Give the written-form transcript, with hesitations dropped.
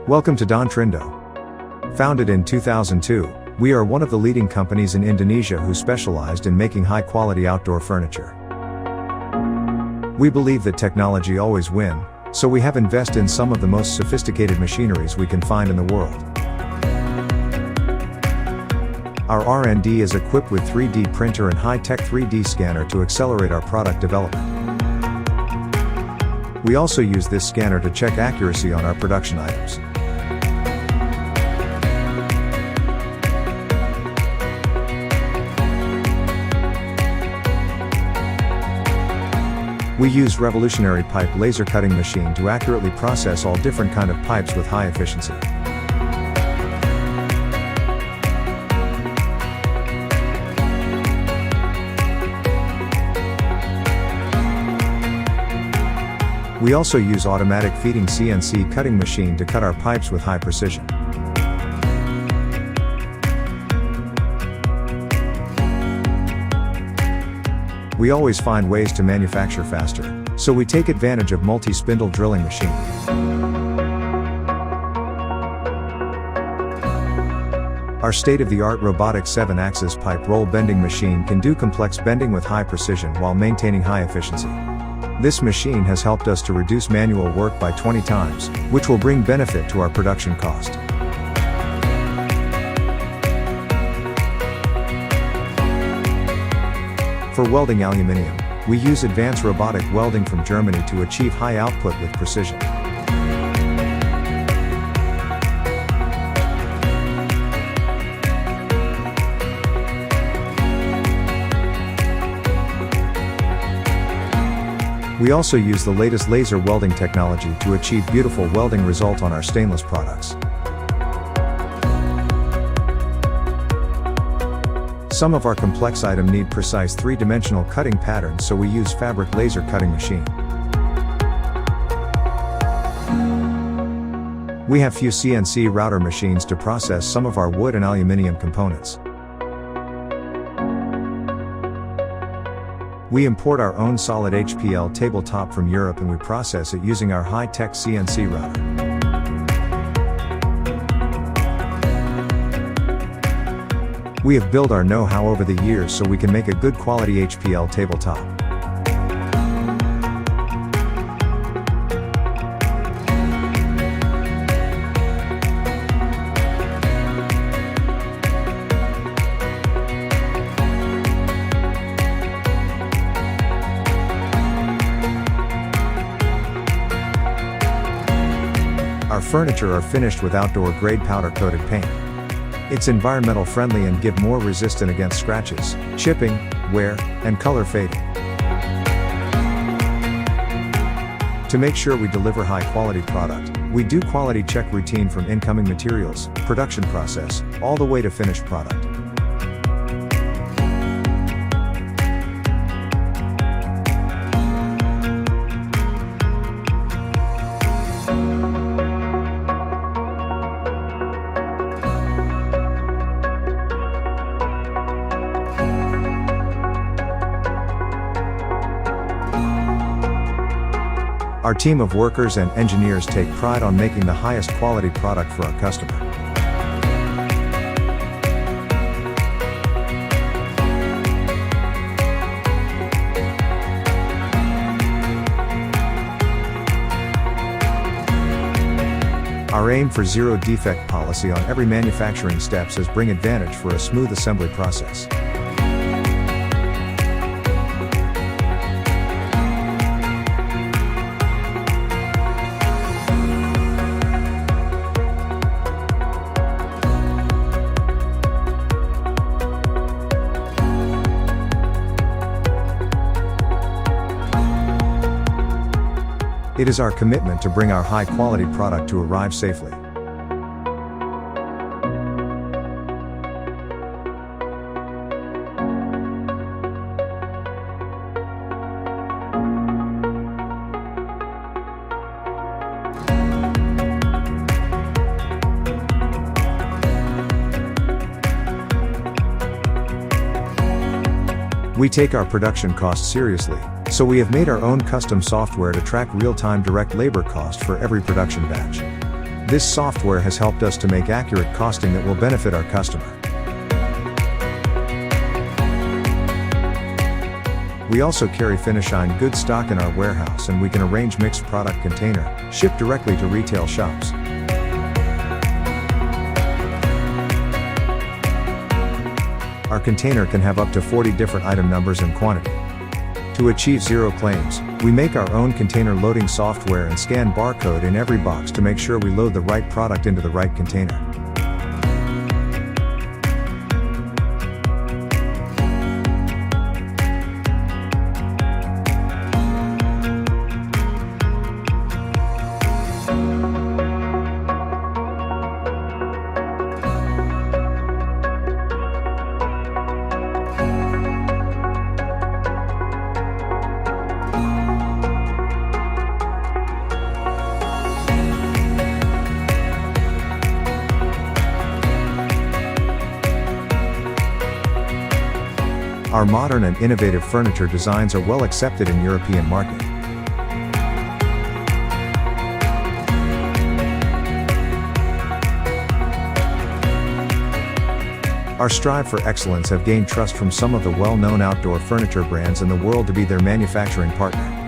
Welcome to Dantrindo. Founded in 2002, we are one of the leading companies in Indonesia who specialized in making high-quality outdoor furniture. We believe that technology always wins, so we have invested in some of the most sophisticated machineries we can find in the world. Our R&D is equipped with 3D printer and high-tech 3D scanner to accelerate our product development. We also use this scanner to check accuracy on our production items. We use revolutionary pipe laser cutting machine to accurately process all different kind of pipes with high efficiency. We also use automatic feeding CNC cutting machine to cut our pipes with high precision. We always find ways to manufacture faster, so we take advantage of multi-spindle drilling machine. Our state-of-the-art robotic 7-axis pipe roll bending machine can do complex bending with high precision while maintaining high efficiency. This machine has helped us to reduce manual work by 20 times, which will bring benefit to our production cost. For welding aluminum, we use advanced robotic welding from Germany to achieve high output with precision. We also use the latest laser welding technology to achieve beautiful welding result on our stainless products. Some of our complex items need precise 3-dimensional cutting patterns, so we use fabric laser cutting machine. We have few CNC router machines to process some of our wood and aluminum components. We import our own solid HPL tabletop from Europe and we process it using our high-tech CNC router. We have built our know-how over the years so we can make a good quality HPL tabletop. Our furniture are finished with outdoor-grade powder-coated paint. It's environmental friendly and give more resistant against scratches, chipping, wear, and color fading. To make sure we deliver high-quality product, we do quality check routine from incoming materials, production process, all the way to finished product. Our team of workers and engineers take pride on making the highest quality product for our customer. Our aim for zero defect policy on every manufacturing steps is bring advantage for a smooth assembly process. It is our commitment to bring our high-quality product to arrive safely. We take our production costs seriously, So we have made our own custom software to track real-time direct labor cost for every production batch. This software has helped us to make accurate costing that will benefit our customer. We also carry Finishine good stock in our warehouse, and we can arrange mixed product container, ship directly to retail shops. Our container can have up to 40 different item numbers and quantity. To achieve zero claims, we make our own container loading software and scan barcode in every box to make sure we load the right product into the right container. Our modern and innovative furniture designs are well accepted in European market. Our strive for excellence have gained trust from some of the well-known outdoor furniture brands in the world to be their manufacturing partner.